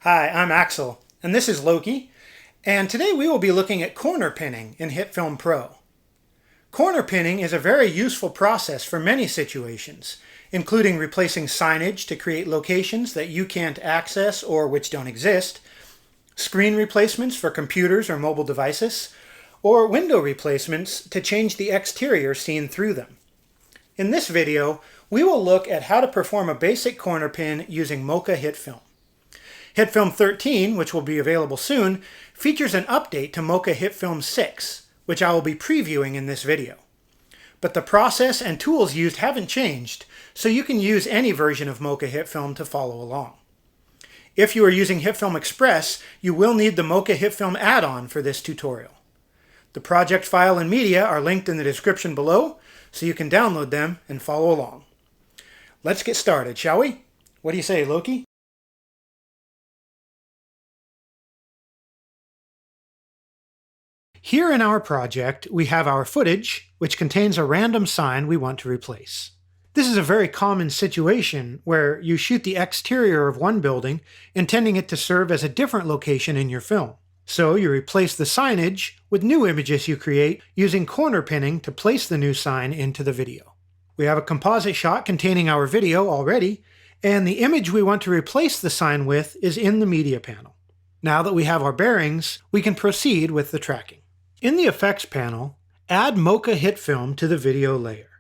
Hi, I'm Axel, and this is Loki, and today we will be looking at corner pinning in HitFilm Pro. Corner pinning is a very useful process for many situations, including replacing signage to create locations that you can't access or which don't exist, screen replacements for computers or mobile devices, or window replacements to change the exterior seen through them. In this video, we will look at how to perform a basic corner pin using Mocha HitFilm. HitFilm 13, which will be available soon, features an update to Mocha HitFilm 6, which I will be previewing in this video. But the process and tools used haven't changed, so you can use any version of Mocha HitFilm to follow along. If you are using HitFilm Express, you will need the Mocha HitFilm add-on for this tutorial. The project file and media are linked in the description below, so you can download them and follow along. Let's get started, shall we? What do you say, Loki? Here in our project, we have our footage, which contains a random sign we want to replace. This is a very common situation where you shoot the exterior of one building, intending it to serve as a different location in your film. So you replace the signage with new images you create using corner pinning to place the new sign into the video. We have a composite shot containing our video already, and the image we want to replace the sign with is in the media panel. Now that we have our bearings, we can proceed with the tracking. In the Effects panel, add Mocha HitFilm to the video layer.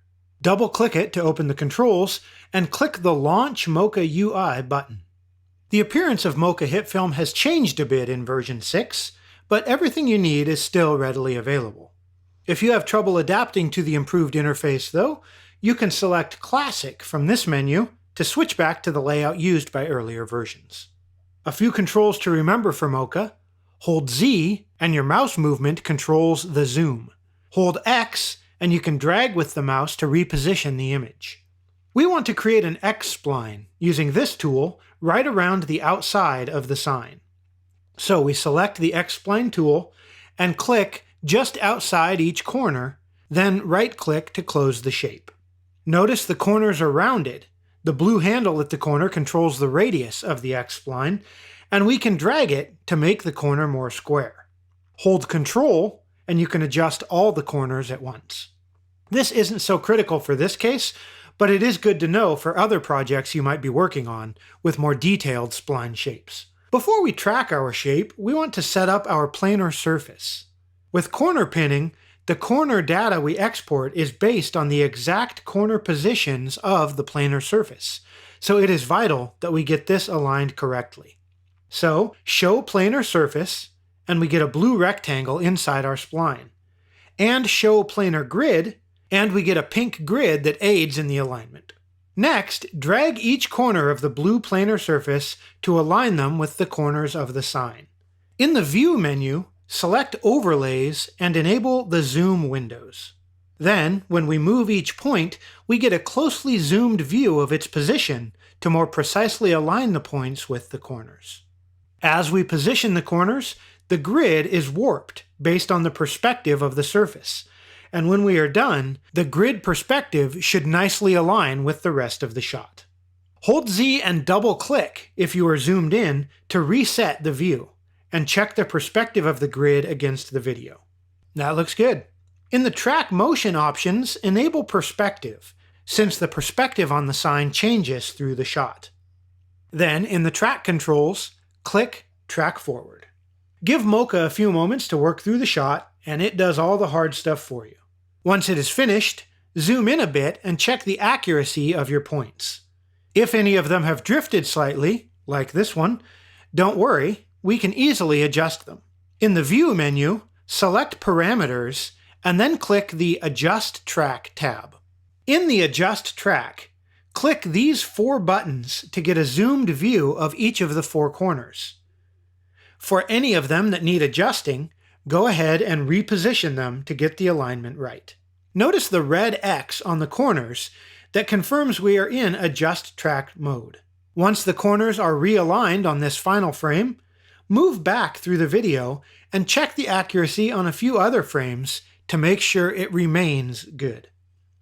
Double-click it to open the controls, and click the Launch Mocha UI button. The appearance of Mocha HitFilm has changed a bit in version 6, but everything you need is still readily available. If you have trouble adapting to the improved interface, though, you can select Classic from this menu to switch back to the layout used by earlier versions. A few controls to remember for Mocha. Hold Z and your mouse movement controls the zoom. Hold X and you can drag with the mouse to reposition the image. We want to create an X-spline using this tool right around the outside of the sign. So we select the X-spline tool and click just outside each corner, then right-click to close the shape. Notice the corners are rounded. The blue handle at the corner controls the radius of the X-spline, and we can drag it to make the corner more square. Hold Ctrl, and you can adjust all the corners at once. This isn't so critical for this case, but it is good to know for other projects you might be working on with more detailed spline shapes. Before we track our shape, we want to set up our planar surface. With corner pinning, the corner data we export is based on the exact corner positions of the planar surface, so it is vital that we get this aligned correctly. So, show planar surface, and we get a blue rectangle inside our spline. And show planar grid, and we get a pink grid that aids in the alignment. Next, drag each corner of the blue planar surface to align them with the corners of the sign. In the View menu, select Overlays and enable the Zoom windows. Then, when we move each point, we get a closely zoomed view of its position to more precisely align the points with the corners. As we position the corners, the grid is warped based on the perspective of the surface, and when we are done, the grid perspective should nicely align with the rest of the shot. Hold Z and double-click if you are zoomed in to reset the view, and check the perspective of the grid against the video. That looks good. In the Track Motion options, enable Perspective, since the perspective on the sign changes through the shot. Then, in the Track controls, click Track Forward. Give Mocha a few moments to work through the shot, and it does all the hard stuff for you. Once it is finished, zoom in a bit and check the accuracy of your points. If any of them have drifted slightly, like this one, don't worry, we can easily adjust them. In the View menu, select Parameters, and then click the Adjust Track tab. In the Adjust Track, click these 4 buttons to get a zoomed view of each of the 4 corners. For any of them that need adjusting, go ahead and reposition them to get the alignment right. Notice the red X on the corners that confirms we are in Adjust Track mode. Once the corners are realigned on this final frame, move back through the video and check the accuracy on a few other frames to make sure it remains good.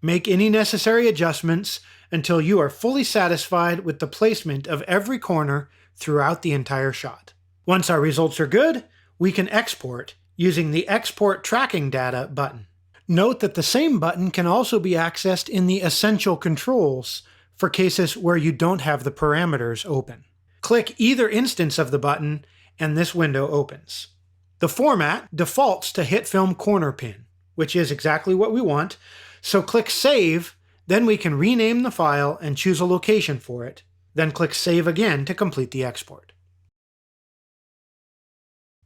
Make any necessary adjustments until you are fully satisfied with the placement of every corner throughout the entire shot. Once our results are good, we can export using the Export Tracking Data button. Note that the same button can also be accessed in the Essential Controls for cases where you don't have the parameters open. Click either instance of the button and this window opens. The format defaults to HitFilm corner pin, which is exactly what we want, so click Save, then we can rename the file and choose a location for it, then click Save again to complete the export.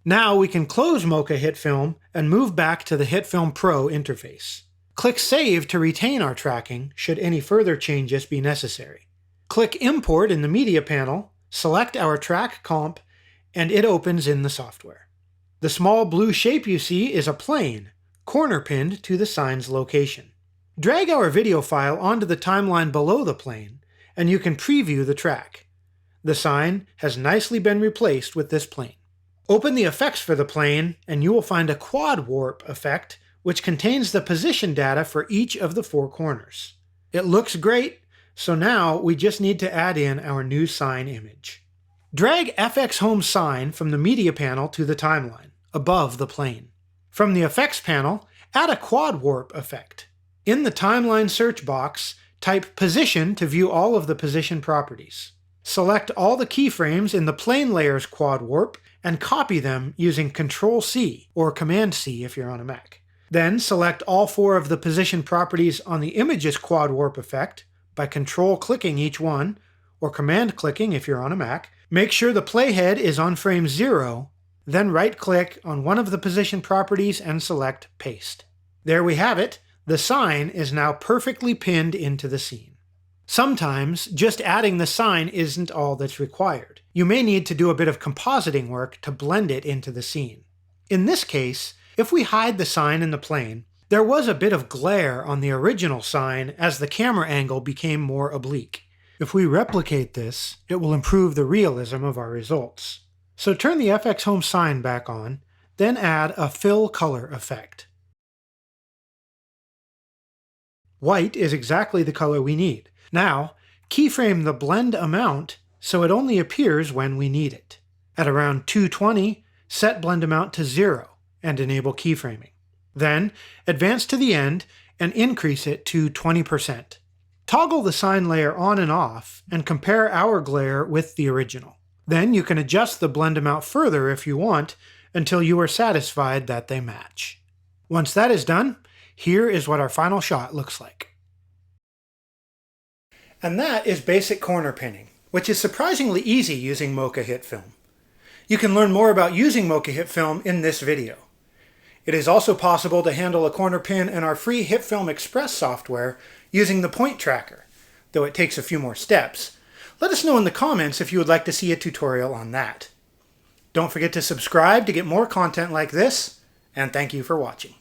Now we can close Mocha HitFilm and move back to the HitFilm Pro interface. Click Save to retain our tracking should any further changes be necessary. Click Import in the Media panel, select our track comp, and it opens in the software. The small blue shape you see is a plane, corner pinned to the sign's location. Drag our video file onto the timeline below the plane, and you can preview the track. The sign has nicely been replaced with this plane. Open the effects for the plane, and you will find a quad warp effect, which contains the position data for each of the 4 corners. It looks great, so now we just need to add in our new sign image. Drag FXhome sign from the media panel to the timeline, above the plane. From the effects panel, add a quad warp effect. In the timeline search box, type position to view all of the position properties. Select all the keyframes in the plane layer's quad warp and copy them using Ctrl-C or Command-C if you're on a Mac. Then select all 4 of the position properties on the image's quad warp effect by Control-clicking each one, or Command-clicking if you're on a Mac. Make sure the playhead is on frame 0, then right-click on one of the position properties and select Paste. There we have it. The sign is now perfectly pinned into the scene. Sometimes, just adding the sign isn't all that's required. You may need to do a bit of compositing work to blend it into the scene. In this case, if we hide the sign in the plane, there was a bit of glare on the original sign as the camera angle became more oblique. If we replicate this, it will improve the realism of our results. So turn the FXhome sign back on, then add a fill color effect. White is exactly the color we need. Now, keyframe the blend amount so it only appears when we need it. At around 220, set blend amount to 0 and enable keyframing. Then, advance to the end and increase it to 20%. Toggle the sign layer on and off and compare our glare with the original. Then you can adjust the blend amount further if you want until you are satisfied that they match. Once that is done, here is what our final shot looks like. And that is basic corner pinning, which is surprisingly easy using Mocha HitFilm. You can learn more about using Mocha HitFilm in this video. It is also possible to handle a corner pin in our free HitFilm Express software using the point tracker, though it takes a few more steps. Let us know in the comments if you would like to see a tutorial on that. Don't forget to subscribe to get more content like this, and thank you for watching.